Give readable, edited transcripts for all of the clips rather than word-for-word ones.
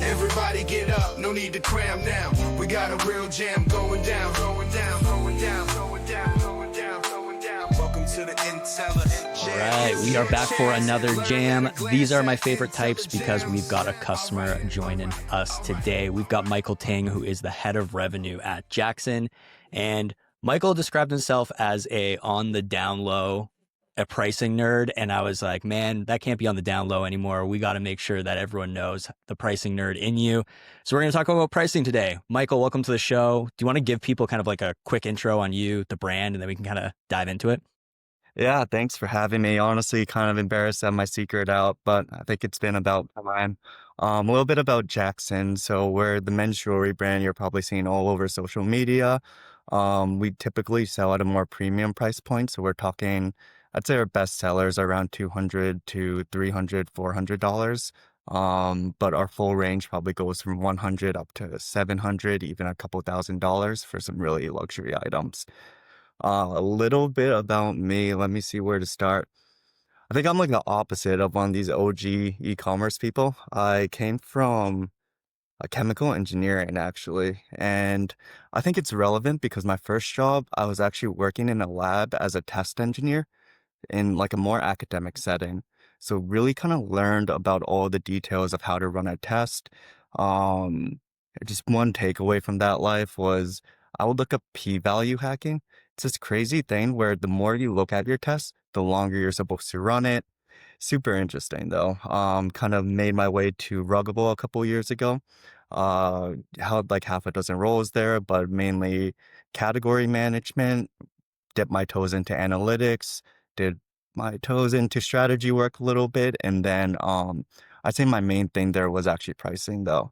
Everybody get up, no need to cram now. We got a real jam going down, going down, going down, going down, going down, going down. Welcome to the Intelligems. All right, we are back for another jam. These are my favorite types because we've got a customer joining us today. We've got Michael Ting, who is the head of revenue at Jaxxon. And Michael described himself as on the down low, a pricing nerd. And I was like, man, that can't be on the down low anymore. We got to make sure that everyone knows the pricing nerd in you. So we're going to talk about pricing today. Michael, welcome to the show. Do you want to give people kind of like a quick intro on you, the brand, and then we can kind of dive into it? Yeah, thanks for having me. Honestly, kind of embarrassed to have my secret out, but I think it's been about time. A little bit about Jaxxon. So we're the men's jewelry brand you're probably seeing all over social media. We typically sell at a more premium price point. So we're talking, I'd say our best sellers are around $200 to $300, $400. But our full range probably goes from 100 up to 700, even a couple $1,000s for some really luxury items. A little bit about me. Let me see where to start. I think I'm like the opposite of one of these OG e-commerce people. I came from chemical engineering, actually. And I think it's relevant because my first job, I was actually working in a lab as a test engineer in like a more academic setting. So really kind of learned about all the details of how to run a test. Just one takeaway from that life was I would look up p-value hacking. It's this crazy thing where the more you look at your test, the longer you're supposed to run it. Super interesting though. Kind of made my way to Ruggable a couple years ago. Held like half a dozen roles there, but mainly category management, dipped my toes into analytics, did my toes into strategy work a little bit. And then I'd say my main thing there was actually pricing though.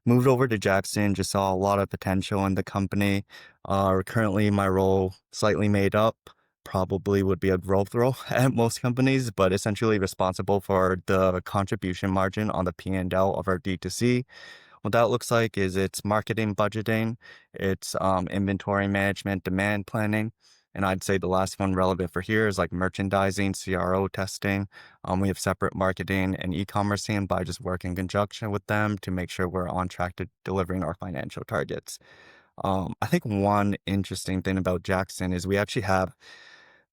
Moved over to Jaxxon, just saw a lot of potential in the company. Currently, my role slightly made up, probably would be a growth role at most companies, but essentially responsible for the contribution margin on the P&L of our D2C. What that looks like is it's marketing budgeting, it's inventory management, demand planning. And I'd say the last one relevant for here is like merchandising, CRO testing. We have separate marketing and e-commerce team, but I just work in conjunction with them to make sure we're on track to delivering our financial targets. I think one interesting thing about Jaxxon is we actually have,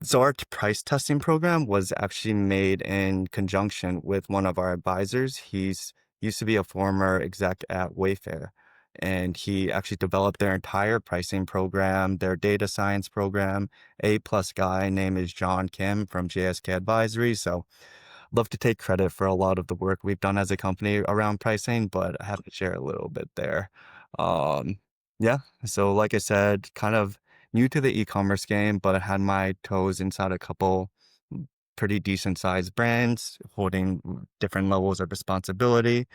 so our price testing program was actually made in conjunction with one of our advisors. He's used to be a former exec at Wayfair. And he actually developed their entire pricing program, their data science program. A-plus guy, name is John Kim from JSK Advisory. So love to take credit for a lot of the work we've done as a company around pricing, but I have to share a little bit there. Yeah, so like I said, kind of new to the e-commerce game, but I had my toes inside a couple pretty decent sized brands holding different levels of responsibility.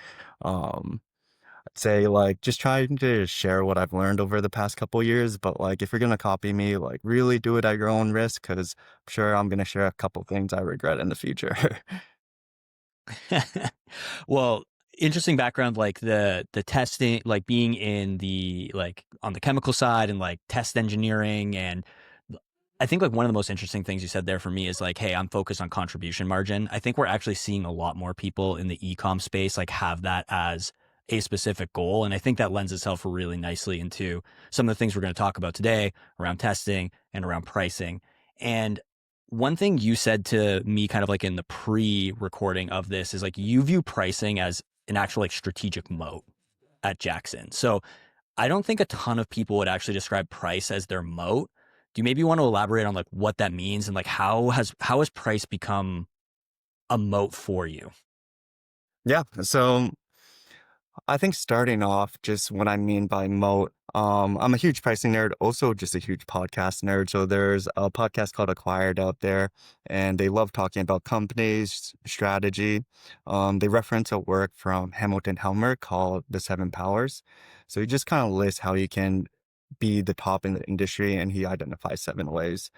I'd say like just trying to share what I've learned over the past couple years, but like if you're going to copy me, like really do it at your own risk because I'm sure I'm going to share a couple things I regret in the future. Well, interesting background, like the testing, like being in the, like on the chemical side and like test engineering. And I think like one of the most interesting things you said there for me is like, hey, I'm focused on contribution margin. I think we're actually seeing a lot more people in the e-com space like have that as a specific goal. And I think that lends itself really nicely into some of the things we're going to talk about today around testing and around pricing. And one thing you said to me kind of like in the pre-recording of this is like you view pricing as an actual like strategic moat at Jaxxon. So I don't think a ton of people would actually describe price as their moat. Do you maybe want to elaborate on like what that means and like how has price become a moat for you? Yeah, so I think starting off, just what I mean by moat, I'm a huge pricing nerd, also just a huge podcast nerd. So there's a podcast called Acquired out there, and they love talking about companies, strategy. They reference a work from Hamilton Helmer called The Seven Powers. So he just kind of lists how you can be the top in the industry, and he identifies 7 ways.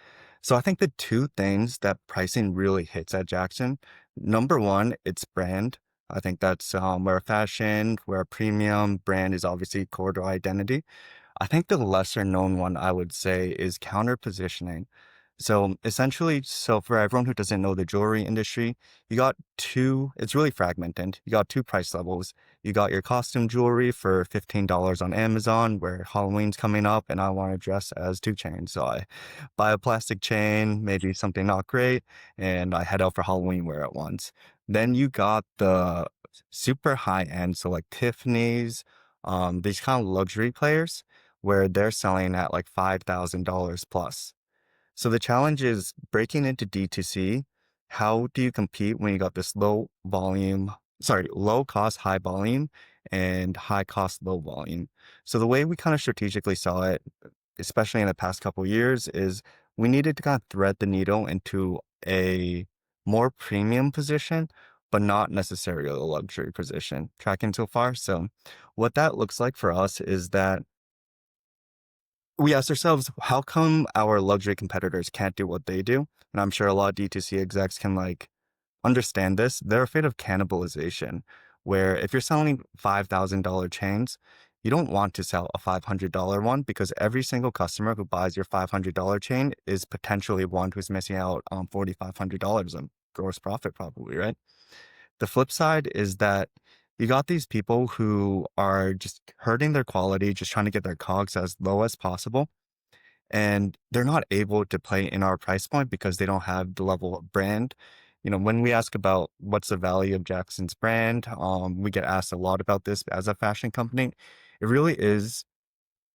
So I think the 2 things that pricing really hits at Jaxxon, number 1, it's brand. I think that's where fashion, where premium brand is obviously core to identity. I think the lesser known one I would say is counter positioning. So essentially, so for everyone who doesn't know the jewelry industry, you got it's really fragmented. You got two price levels. You got your costume jewelry for $15 on Amazon, where Halloween's coming up and I want to dress as 2 Chainz. So I buy a plastic chain, maybe something not great, and I head out for Halloween wear at once. Then you got the super high end, so like Tiffany's, these kind of luxury players where they're selling at like $5,000 plus. So the challenge is breaking into D2C. How do you compete when you got this low cost, high volume and high cost, low volume? So the way we kind of strategically saw it, especially in the past couple of years, is we needed to kind of thread the needle into a more premium position, but not necessarily a luxury position. Tracking so far. So what that looks like for us is that we asked ourselves, how come our luxury competitors can't do what they do? And I'm sure a lot of D2C execs can like understand this. They're afraid of cannibalization, where if you're selling $5,000 chains, you don't want to sell a $500 one because every single customer who buys your $500 chain is potentially one who's missing out on $4,500 in gross profit, probably, right? The flip side is that you got these people who are just hurting their quality, just trying to get their cogs as low as possible. And they're not able to play in our price point because they don't have the level of brand. You know, when we ask about what's the value of Jaxxon's brand, we get asked a lot about this as a fashion company. It really is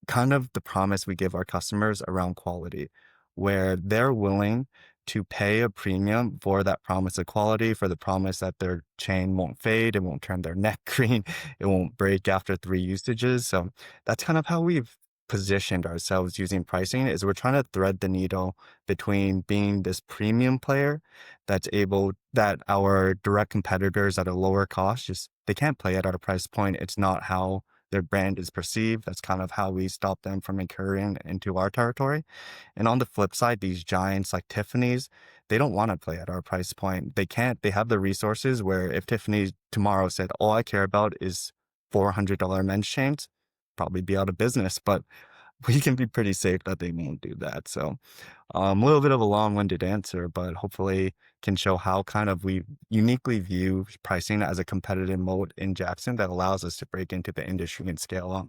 kind of the promise we give our customers around quality, where they're willing to pay a premium for that promise of quality, for the promise that their chain won't fade, it won't turn their neck green, it won't break after 3 usages. So that's kind of how we've positioned ourselves using pricing, is we're trying to thread the needle between being this premium player that our direct competitors at a lower cost, just they can't play at our price point. It's not how their brand is perceived. That's kind of how we stop them from incurring into our territory. And on the flip side, these giants like Tiffany's, they don't want to play at our price point. They can't. They have the resources where if Tiffany tomorrow said, all I care about is $400 men's chains, probably be out of business. But we can be pretty safe that they won't do that. So a little bit of a long-winded answer, but hopefully can show how kind of we uniquely view pricing as a competitive moat in Jaxxon that allows us to break into the industry and scale up.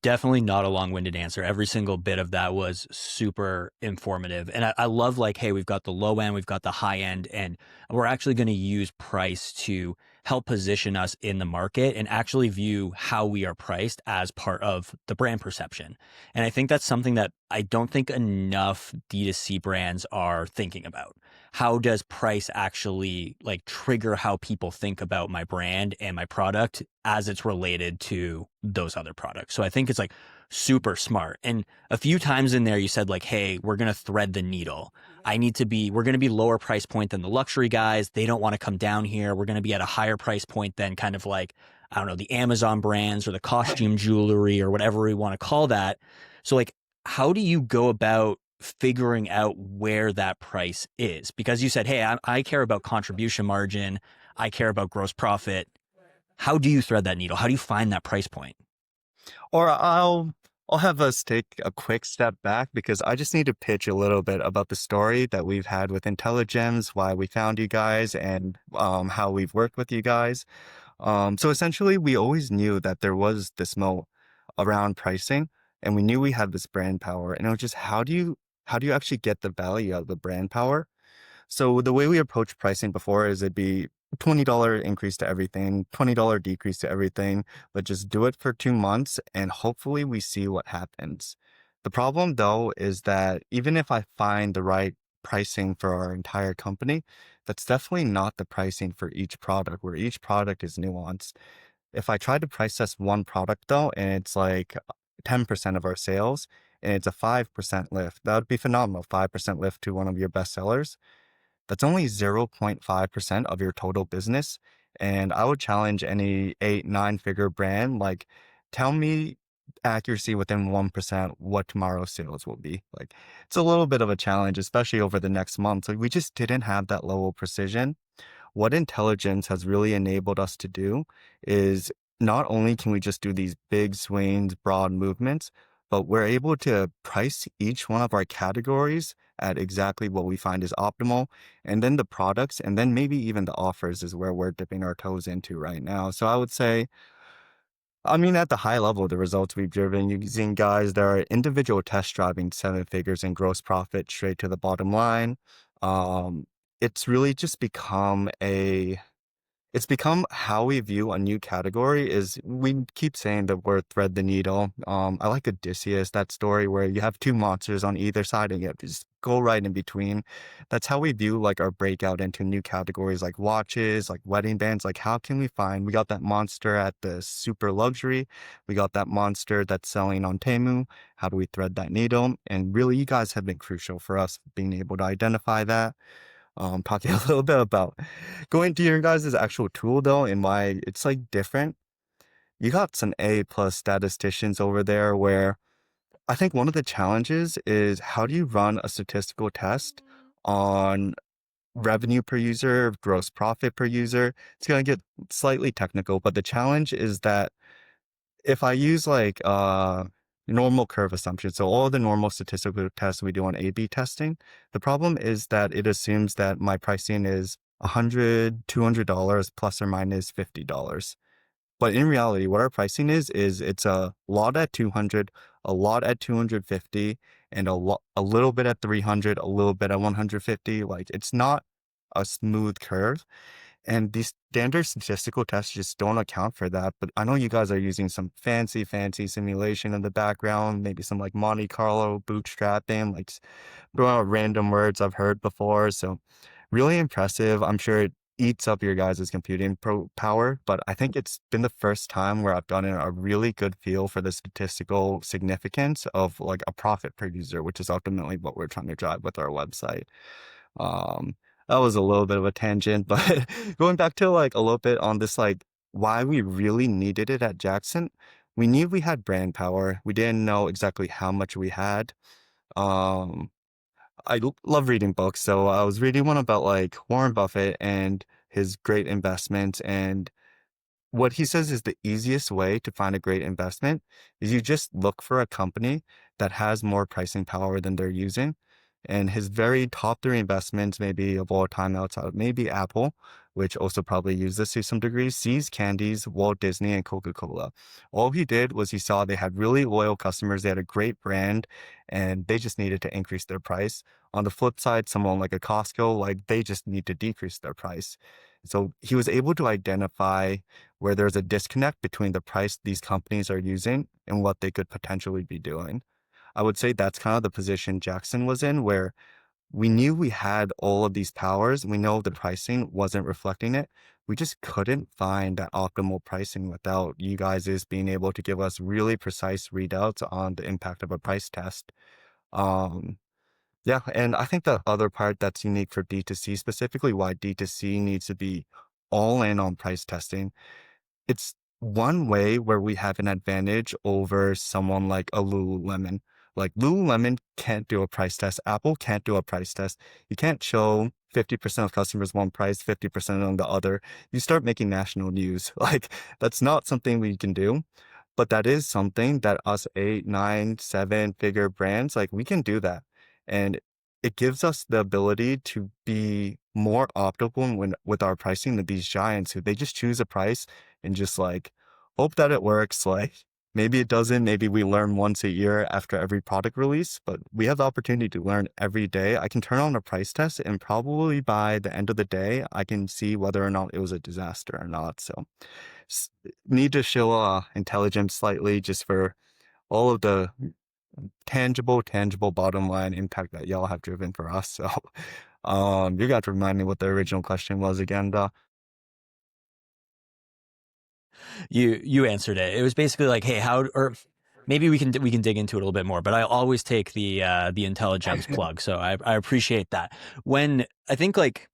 Definitely not a long-winded answer. Every single bit of that was super informative. And I love like, hey, we've got the low end, we've got the high end, and we're actually going to use price to help position us in the market and actually view how we are priced as part of the brand perception. And I think that's something that I don't think enough D2C brands are thinking about. How does price actually like trigger how people think about my brand and my product as it's related to those other products? So I think it's like super smart. And a few times in there, you said like, hey, we're going to thread the needle. We're going to be lower price point than the luxury guys. They don't want to come down here. We're going to be at a higher price point than kind of like, I don't know, the Amazon brands or the costume jewelry or whatever we want to call that. So like, how do you go about figuring out where that price is? Because you said, hey, I care about contribution margin. I care about gross profit. How do you thread that needle? How do you find that price point? Or I'll have us take a quick step back because I just need to pitch a little bit about the story that we've had with Intelligems, why we found you guys, and how we've worked with you guys. So essentially, we always knew that there was this moat around pricing, and we knew we had this brand power. And it was just how do you actually get the value out of the brand power? So the way we approach pricing before is it'd be $20 increase to everything, $20 decrease to everything, but just do it for 2 months and hopefully we see what happens. The problem though is that even if I find the right pricing for our entire company, that's definitely not the pricing for each product, where each product is nuanced. If I try to price test one product though, and it's like 10% of our sales, and it's a 5% lift, that would be phenomenal. 5% lift to one of your best sellers. That's only 0.5% of your total business. And I would challenge any 8, 9 figure brand, like, tell me accuracy within 1% what tomorrow's sales will be. Like, it's a little bit of a challenge, especially over the next month. Like, we just didn't have that level of precision. What Intelligems has really enabled us to do is not only can we just do these big swings, broad movements, but we're able to price each one of our categories at exactly what we find is optimal. And then the products and then maybe even the offers is where we're dipping our toes into right now. So I would say, I mean, at the high level, the results we've driven using guys that are individual tests driving 7 figures in gross profit straight to the bottom line. Um, it's really just become it's become how we view a new category is we keep saying the word thread the needle. I like Odysseus, that story where you have two monsters on either side and you have to just go right in between. That's how we view like our breakout into new categories like watches, like wedding bands. Like how can we find, we got that monster at the super luxury. We got that monster that's selling on Temu. How do we thread that needle? And really you guys have been crucial for us being able to identify that. Talking a little bit about going to your guys' actual tool though and why it's like different. You got some A+ statisticians over there where I think one of the challenges is how do you run a statistical test on revenue per user, gross profit per user? It's going to get slightly technical, but the challenge is that if I use like normal curve assumptions, so all the normal statistical tests we do on A/B testing, the problem is that it assumes that my pricing is $100, $200 plus or minus $50. But in reality, what our pricing is it's a lot at 200, a lot at 250, and a little bit at 300, a little bit at 150. Like it's not a smooth curve. And these standard statistical tests just don't account for that. But I know you guys are using some fancy simulation in the background, maybe some like Monte Carlo bootstrapping, like throwing out random words I've heard before. So really impressive. I'm sure it eats up your guys' computing power, but I think it's been the first time where I've gotten a really good feel for the statistical significance of like a profit per user, which is ultimately what we're trying to drive with our website. Um, that was a little bit of a tangent, but going back to like a little bit on this, like why we really needed it at Jaxxon, we knew we had brand power. We didn't know exactly how much we had. Um, love reading books, so I was reading one about like Warren Buffett and his great investments, and what he says is the easiest way to find a great investment is you just look for a company that has more pricing power than they're using. And his very top 3 investments, maybe of all time outside, maybe Apple, which also probably used this to some degree, See's Candies, Walt Disney, and Coca-Cola. All he did was he saw they had really loyal customers, they had a great brand, and they just needed to increase their price. On the flip side, someone like a Costco, like they just need to decrease their price. So he was able to identify where there's a disconnect between the price these companies are using and what they could potentially be doing. I would say that's kind of the position Jaxxon was in, where we knew we had all of these powers. We know the pricing wasn't reflecting it. We just couldn't find that optimal pricing without you guys being able to give us really precise readouts on the impact of a price test. Um, yeah, and I think the other part that's unique for D2C, specifically why D2C needs to be all in on price testing, it's one way where we have an advantage over someone like a Lululemon. Like Lululemon can't do a price test. Apple can't do a price test. You can't show 50% of customers one price, 50% on the other. You start making national news. Like that's not something we can do. But that is something that us 8, 9, 7 figure brands, like we can do that. And it gives us the ability to be more optimal with our pricing than these giants who they just choose a price and just like hope that it works. Like maybe it doesn't, maybe we learn once a year after every product release, but we have the opportunity to learn every day. I can turn on a price test and probably by the end of the day, I can see whether or not it was a disaster or not. So need to show Intelligems slightly just for all of the tangible bottom line impact that y'all have driven for us. So you got to remind me what the original question was again, though. You answered it. It was basically like, hey, how, or maybe we can dig into it a little bit more, but I always take the IntelliJAMS plug. So I appreciate that. When I think like,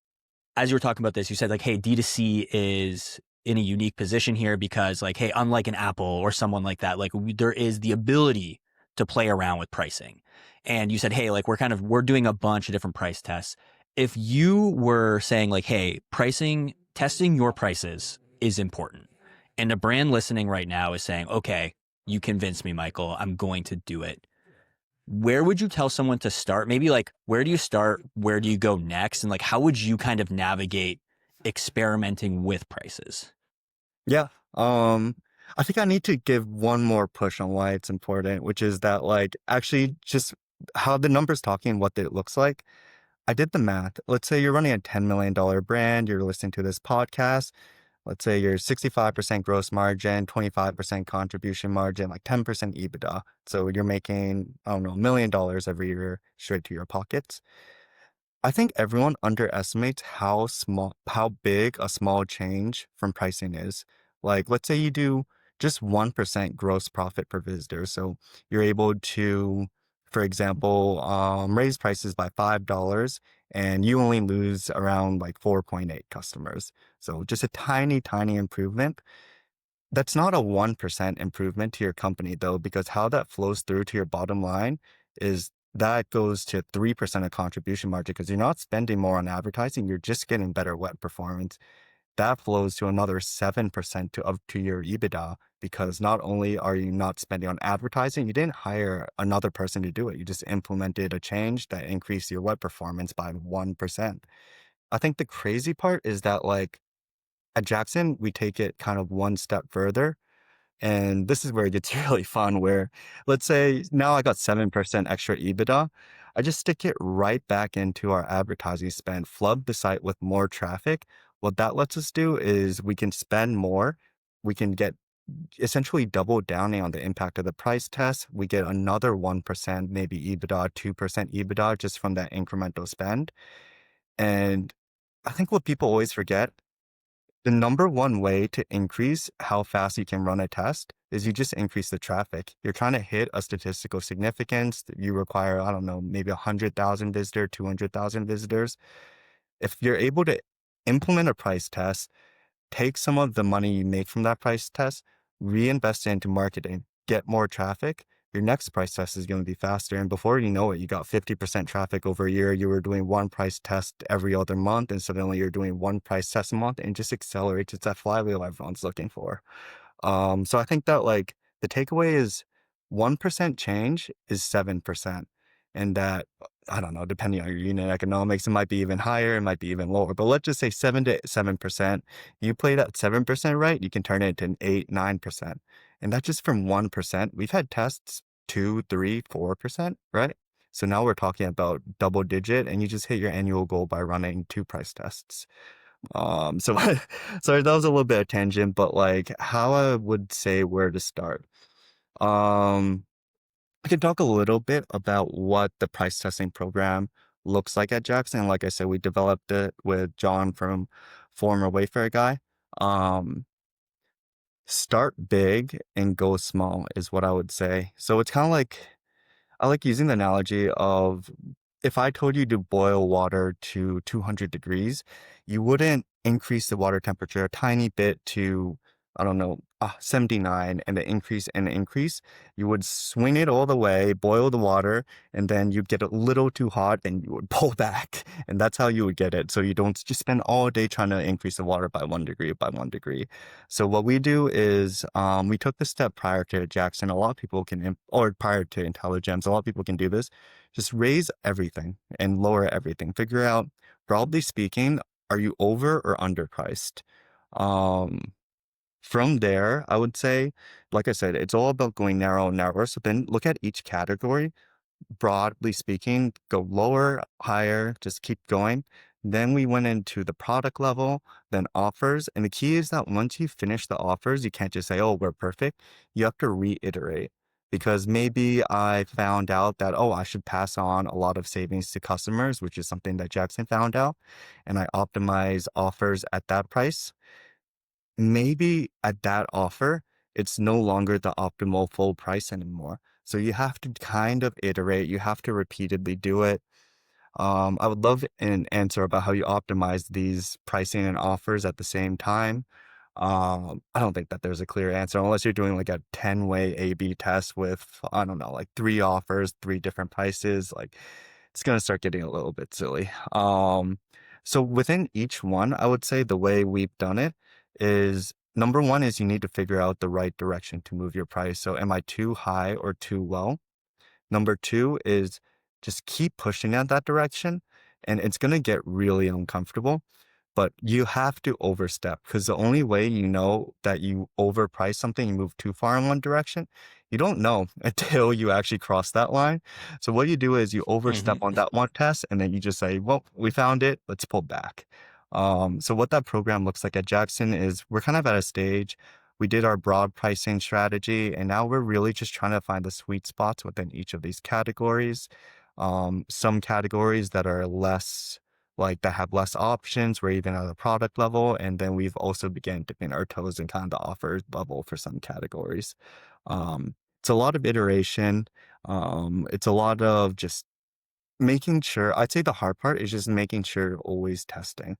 as you were talking about this, you said like, hey, D2C is in a unique position here because like, hey, unlike an Apple or someone like that, like there is the ability to play around with pricing. And you said, hey, like we're doing a bunch of different price tests. If you were saying like, hey, testing your prices is important. And a brand listening right now is saying, okay, you convinced me, Michael. I'm going to do it. Where would you tell someone to start? Maybe like, where do you start? Where do you go next? And like, how would you kind of navigate experimenting with prices? Yeah. I think I need to give one more push on why it's important, which is that like actually just how the numbers talking, what it looks like. I did the math. Let's say you're running a $10 million brand, you're listening to this podcast. Let's say you're 65% gross margin, 25% contribution margin, like 10% EBITDA. So you're making, I don't know, $1 million every year straight to your pockets. I think everyone underestimates how big a small change from pricing is. Like, let's say you do just 1% gross profit per visitor. So you're able to, for example, raise prices by $5 and you only lose around like 4.8 customers. So just a tiny, tiny improvement. That's not a 1% improvement to your company though, because how that flows through to your bottom line is that goes to 3% of contribution margin because you're not spending more on advertising, you're just getting better web performance. That flows to another 7% to up to your EBITDA because not only are you not spending on advertising, you didn't hire another person to do it. You just implemented a change that increased your web performance by 1%. I think the crazy part is that like at Jaxxon, we take it kind of one step further. And this is where it gets really fun, where let's say now I got 7% extra EBITDA. I just stick it right back into our advertising spend, flood the site with more traffic. What that lets us do is we can spend more. We can get essentially double downing on the impact of the price test. We get another 1%, maybe EBITDA, 2% EBITDA just from that incremental spend. And I think what people always forget, the number one way to increase how fast you can run a test is you just increase the traffic. You're trying to hit a statistical significance. You require, I don't know, maybe 100,000 visitors, 200,000 visitors. If you're able to implement a price test, take some of the money you make from that price test, reinvest it into marketing, get more traffic, your next price test is going to be faster. And before you know it, you got 50% traffic over a year. You were doing one price test every other month, and suddenly you're doing one price test a month, and it just accelerates. It's that flywheel everyone's looking for. So I think that like the takeaway is 1% change is 7%. And that, I don't know, depending on your unit economics, it might be even higher, it might be even lower. But let's just say 7%. You play that 7% right, you can turn it into an 8, 9%. And that's just from 1%. We've had tests 2, 3, 4%, right? So now we're talking about double digit, and you just hit your annual goal by running 2 price tests. So sorry, that was a little bit of tangent, but like how I would say where to start. Um, I can talk a little bit about what the price testing program looks like at Jaxxon. Like I said, we developed it with John from former Wayfair guy. Um, Start big and go small is what I would say. So it's kind of like I like using the analogy of if I told you to boil water to 200 degrees, you wouldn't increase the water temperature a tiny bit to, I don't know, 79 and the increase. You would swing it all the way, boil the water, and then you'd get a little too hot and you would pull back. And that's how you would get it. So you don't just spend all day trying to increase the water by 1 degree, by 1 degree. So what we do is we took the step prior to Jaxxon. A lot of people can, or prior to Intelligems, a lot of people can do this. Just raise everything and lower everything. Figure out, broadly speaking, are you over or underpriced? From there, I would say, like I said, it's all about going narrow and narrower. So then look at each category. Broadly speaking, go lower, higher, just keep going. Then we went into the product level, then offers. And the key is that once you finish the offers, you can't just say, oh, we're perfect. You have to reiterate. Because maybe I found out that, oh, I should pass on a lot of savings to customers, which is something that Jaxxon found out. And I optimize offers at that price. Maybe at that offer, it's no longer the optimal full price anymore. So you have to kind of iterate. You have to repeatedly do it. I would love an answer about how you optimize these pricing and offers at the same time. I don't think that there's a clear answer unless you're doing like a 10-way A/B test with, I don't know, like 3 offers, 3 different prices. Like it's going to start getting a little bit silly. So within each one, I would say the way we've done it is number one is you need to figure out the right direction to move your price. So am I too high or too low? Number two is just keep pushing in that direction, and it's going to get really uncomfortable. But you have to overstep, because the only way you know that you overprice something, you move too far in one direction, you don't know until you actually cross that line. So what you do is you overstep on that one test, and then you just say, well, we found it, let's pull back. So what that program looks like at Jaxxon is we're kind of at a stage. We did our broad pricing strategy, and now we're really just trying to find the sweet spots within each of these categories. Some categories that are less like that have less options, we're even at a product level. And then we've also began dipping our toes in kind of the offer level for some categories. It's a lot of iteration. It's a lot of just making sure, I'd say the hard part is just making sure you're always testing.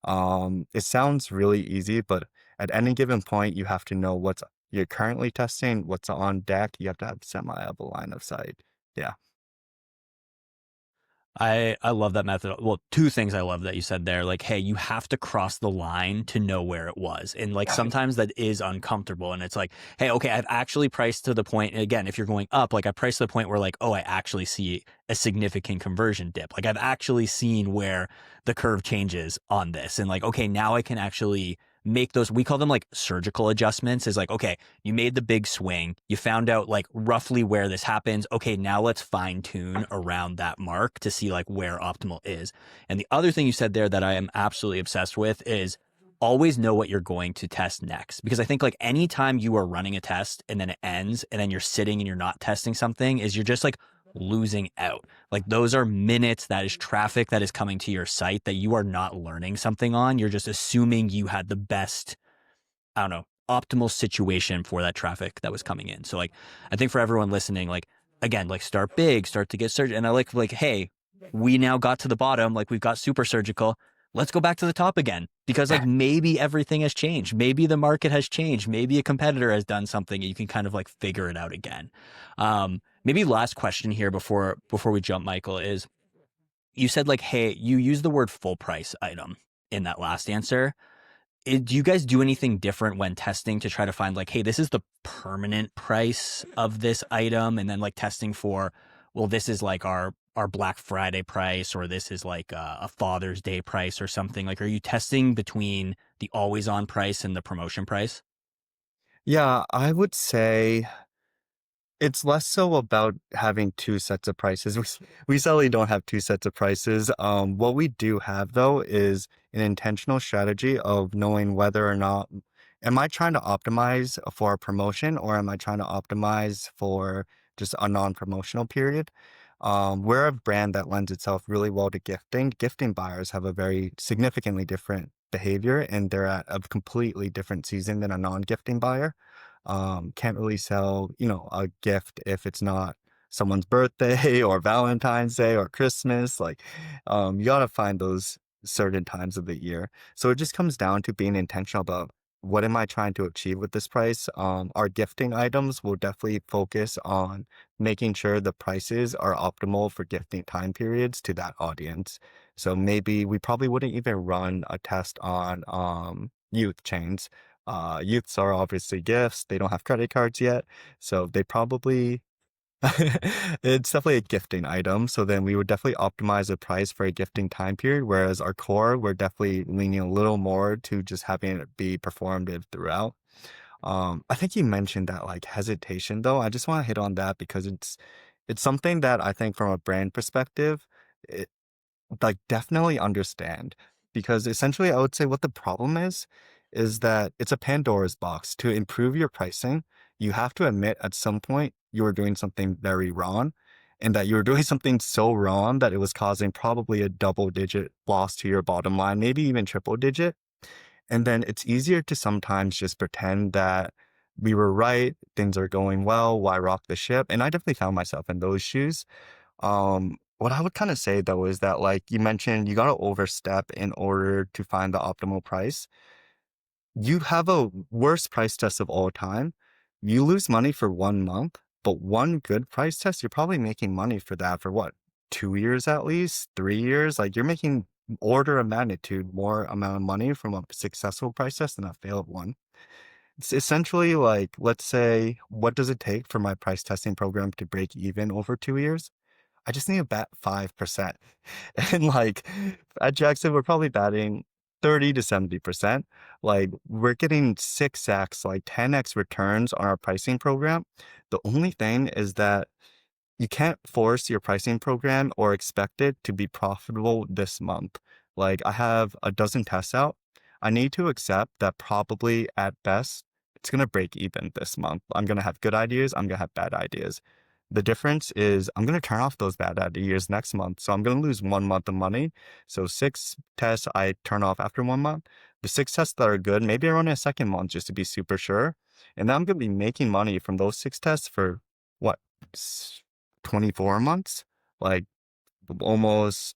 It sounds really easy, but at any given point, you have to know what's you're currently testing, what's on deck. You have to have semi of a line of sight. Yeah. I love that method. Well, two things I love that you said there. Like, hey, you have to cross the line to know where it was. And like sometimes that is uncomfortable. And it's like, hey, okay, I've actually priced to the point. And again, if you're going up, like I priced to the point where like, oh, I actually see a significant conversion dip. Like I've actually seen where the curve changes on this. And like, okay, now I can actually make those, we call them like surgical adjustments, is like, okay, you made the big swing, you found out like roughly where this happens. Okay, now let's fine tune around that mark to see like where optimal is. And the other thing you said there that I am absolutely obsessed with is always know what you're going to test next. Because I think like anytime you are running a test and then it ends and then you're sitting and you're not testing something, is you're just like losing out. Like those are minutes, that is traffic that is coming to your site that you are not learning something on. You're just assuming you had the best, I don't know, optimal situation for that traffic that was coming in. So like, I think for everyone listening, like again, like start big, start to get surgical. And I like, hey, we now got to the bottom, like we've got super surgical. Let's go back to the top again, because like maybe everything has changed. Maybe the market has changed. Maybe a competitor has done something and you can kind of like figure it out again. Maybe last question here before we jump, Michael, is you said like, hey, you used the word full price item in that last answer. Do you guys do anything different when testing to try to find like, hey, this is the permanent price of this item, and then like testing for, well, this is like our Black Friday price, or this is like a Father's Day price or something? Like, are you testing between the always on price and the promotion price? Yeah, I would say it's less so about having two sets of prices. We sadly don't have two sets of prices. What we do have though is an intentional strategy of knowing whether or not am I trying to optimize for a promotion, or am I trying to optimize for just a non-promotional period. We're a brand that lends itself really well to gifting. Gifting buyers have a very significantly different behavior, and they're at a completely different season than a non-gifting buyer. Can't really sell, a gift if it's not someone's birthday or Valentine's Day or Christmas. Like, you gotta find those certain times of the year. So it just comes down to being intentional about what am I trying to achieve with this price. Our gifting items will definitely focus on making sure the prices are optimal for gifting time periods to that audience. So maybe we probably wouldn't even run a test on youth chains. Youths are obviously gifts. They don't have credit cards yet. So they probably, it's definitely a gifting item. So then we would definitely optimize the price for a gifting time period. Whereas our core, we're definitely leaning a little more to just having it be performative throughout. I think you mentioned that like hesitation though. I just want to hit on that because it's something that I think from a brand perspective, like definitely understand, because essentially I would say what the problem is that it's a Pandora's box. To improve your pricing, you have to admit at some point you were doing something very wrong, and that you were doing something so wrong that it was causing probably a double digit loss to your bottom line, maybe even triple digit. And then it's easier to sometimes just pretend that we were right, things are going well, why rock the ship? And I definitely found myself in those shoes. What I would kind of say though is that, like you mentioned, you got to overstep in order to find the optimal price. You have a worst price test of all time. You lose money for 1 month, but one good price test, you're probably making money for that for what, 2 years at least, 3 years? Like you're making order of magnitude more amount of money from a successful price test than a failed one. It's essentially like, let's say, what does it take for my price testing program to break even over 2 years? I just need to bat 5%. And like at Jaxxon, we're probably batting 30 to 70%. Like we're getting 6x, like 10x returns on our pricing program. The only thing is that you can't force your pricing program or expect it to be profitable this month. Like I have a dozen tests out. I need to accept that probably at best, it's going to break even this month. I'm going to have good ideas. I'm going to have bad ideas. The difference is I'm going to turn off those bad ideas next month. So I'm going to lose 1 month of money. So 6 tests I turn off after 1 month. The 6 tests that are good, maybe I run a second month just to be super sure. And then I'm going to be making money from those 6 tests for what? 24 months, like almost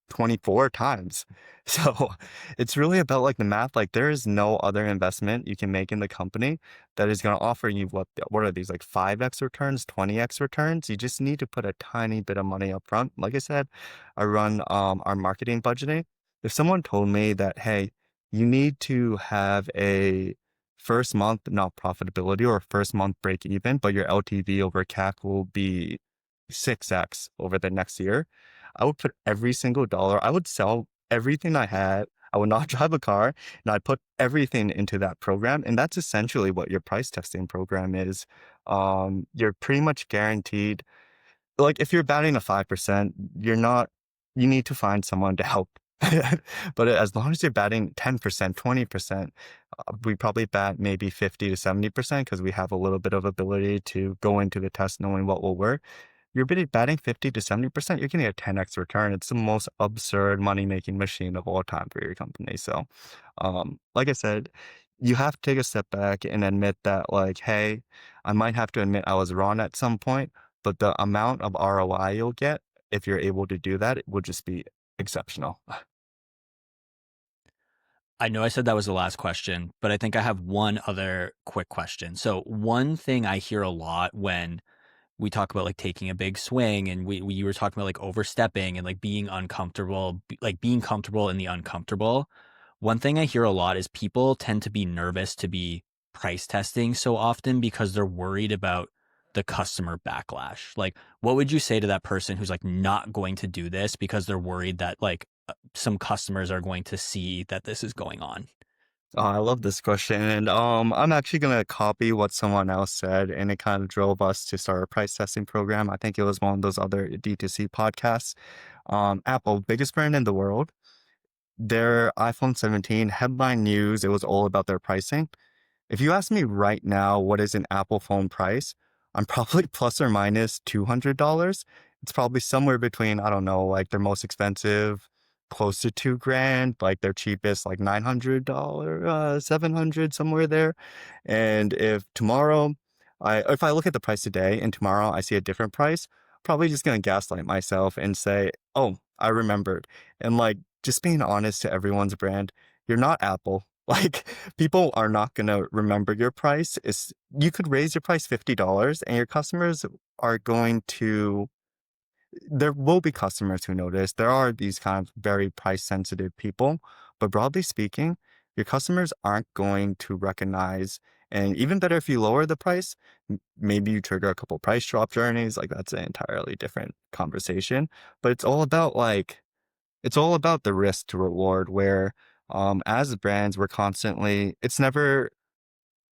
24 times. So it's really about like the math. Like there is no other investment you can make in the company that is going to offer you what are these like 5x returns, 20x returns. You just need to put a tiny bit of money up front. Like I said, I run our marketing budgeting. If someone told me that, hey, you need to have a first month not profitability or first month break even, but your LTV over CAC will be 6x over the next year, I would put every single dollar, I would sell everything I had. I would not drive a car and I'd put everything into that program. And that's essentially what your price testing program is. You're pretty much guaranteed, like if you're batting a 5%, you need to find someone to help. But as long as you're batting 10%, 20%, we probably bat maybe 50 to 70% because we have a little bit of ability to go into the test knowing what will work. You're batting 50 to 70%, you're getting a 10x return. It's the most absurd money-making machine of all time for your company. So, like I said, you have to take a step back and admit that, like, hey, I might have to admit I was wrong at some point, but the amount of ROI you'll get if you're able to do that, it will just be exceptional. I know I said that was the last question, but I think I have one other quick question. So one thing I hear a lot when we talk about like taking a big swing, and we you were talking about like overstepping and like being uncomfortable, like being comfortable in the uncomfortable. One thing I hear a lot is people tend to be nervous to be price testing so often because they're worried about the customer backlash. Like, what would you say to that person who's like not going to do this because they're worried that like some customers are going to see that this is going on? I love this question. And I'm actually going to copy what someone else said, and it kind of drove us to start a price testing program. I think it was one of those other D2C podcasts. Apple, biggest brand in the world, their iPhone 17 headline news, it was all about their pricing. If you ask me right now, what is an Apple phone price? I'm probably plus or minus $200. It's probably somewhere between, I don't know, like their most expensive, close to 2 grand, like their cheapest, like $900, 700, somewhere there. And if I look at the price today and tomorrow I see a different price, probably just going to gaslight myself and say, oh, I remembered. And like, just being honest to everyone's brand, you're not Apple. Like people are not going to remember your price. You could raise your price $50 and your customers are going to, there will be customers who notice. There are these kind of very price sensitive people, but broadly speaking, your customers aren't going to recognize. And even better if you lower the price, maybe you trigger a couple price drop journeys. Like that's an entirely different conversation. But it's all about the risk to reward where as brands, it's never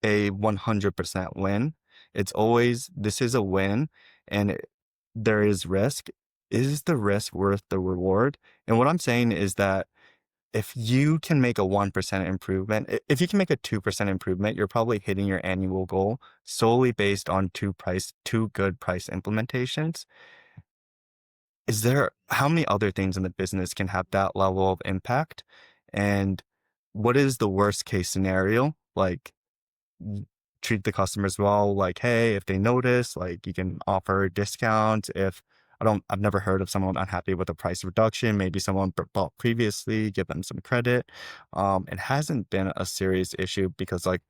a 100% win. It's always, this is a win and there is risk. Is the risk worth the reward? And what I'm saying is that if you can make a 1% improvement, if you can make a 2% improvement, you're probably hitting your annual goal solely based on two good price implementations. How many other things in the business can have that level of impact? And what is the worst case scenario? Like, treat the customers well. Like, hey, if they notice, like you can offer a discount. I've never heard of someone unhappy with a price reduction. Maybe someone bought previously, give them some credit. It hasn't been a serious issue because like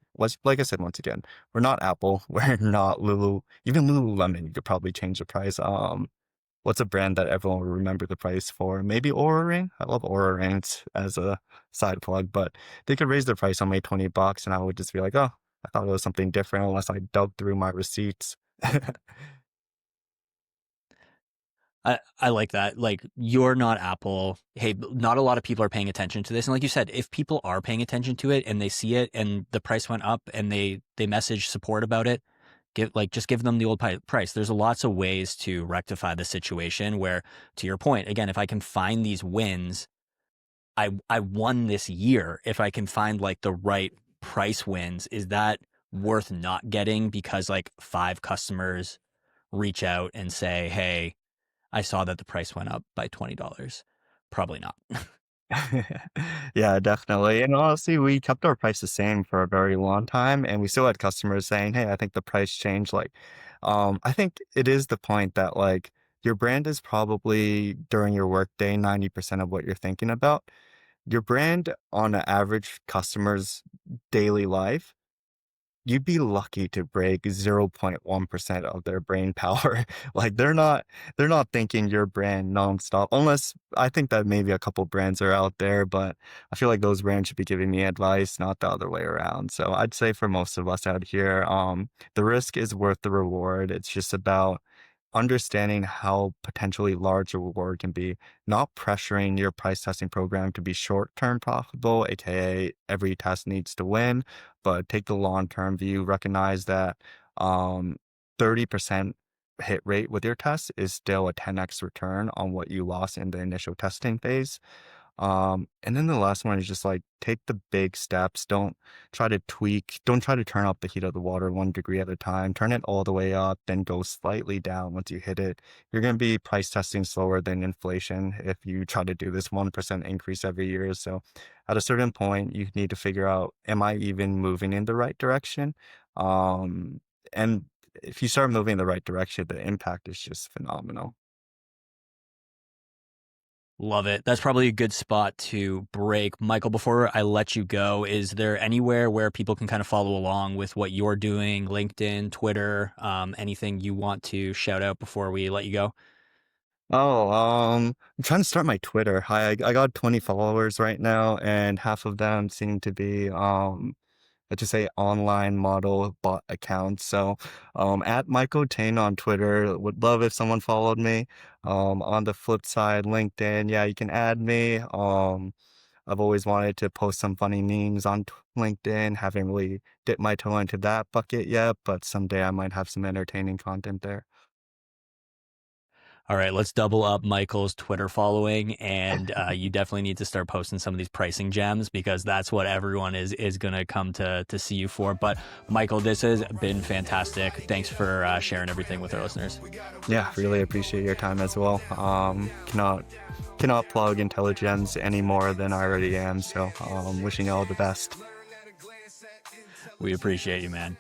I said, once again, we're not Apple. We're not even Lululemon. You could probably change the price. what's a brand that everyone will remember the price for? Maybe Oura Ring. I love Oura Rings as a side plug, but they could raise their price on me $20 and I would just be like, oh, I thought it was something different unless I dug through my receipts. I like that. Like, you're not Apple. Hey, not a lot of people are paying attention to this. And like you said, if people are paying attention to it and they see it and the price went up and they message support about it, just give them the old price. There's lots of ways to rectify the situation where, to your point, again, if I can find these wins, I won this year. If I can find like the right price wins, is that worth not getting because like 5 customers reach out and say, hey, I saw that the price went up by $20. Probably not. Yeah, definitely. And honestly, we kept our price the same for a very long time, and we still had customers saying, "Hey, I think the price changed." Like, I think it is the point that like your brand is probably during your workday 90% of what you're thinking about. Your brand on an average customer's daily life, you'd be lucky to break 0.1% of their brain power. Like they're not thinking your brand nonstop. Unless I think that maybe a couple brands are out there, but I feel like those brands should be giving me advice, not the other way around. So I'd say for most of us out here, the risk is worth the reward. It's just about understanding how potentially large a reward can be, not pressuring your price testing program to be short-term profitable, aka every test needs to win, but take the long-term view, recognize that 30% hit rate with your test is still a 10x return on what you lost in the initial testing phase. And then the last one is just like take the big steps. Don't try to tweak, don't try to turn up the heat of the water 1 degree at a time. Turn it all the way up, then go slightly down once you hit it. You're going to be price testing slower than inflation if you try to do this 1% increase every year. So at a certain point, you need to figure out, am I even moving in the right direction? And if you start moving in the right direction, the impact is just phenomenal. Love it. That's probably a good spot to break. Michael, before I let you go, is there anywhere where people can kind of follow along with what you're doing? LinkedIn, Twitter, anything you want to shout out before we let you go? Oh, I'm trying to start my Twitter. I got 20 followers right now, and half of them seem to be let's just say online model bot accounts. So at Michael Ting on Twitter, would love if someone followed me. On the flip side, LinkedIn, yeah, you can add me. I've always wanted to post some funny memes on LinkedIn. Haven't really dipped my toe into that bucket yet, but someday I might have some entertaining content there. All right, let's double up Michael's Twitter following, and you definitely need to start posting some of these pricing gems because that's what everyone is going to come to see you for. But Michael, this has been fantastic. Thanks for sharing everything with our listeners. Yeah, really appreciate your time as well. Cannot plug IntelliGEMS any more than I already am. So wishing you all the best. We appreciate you, man.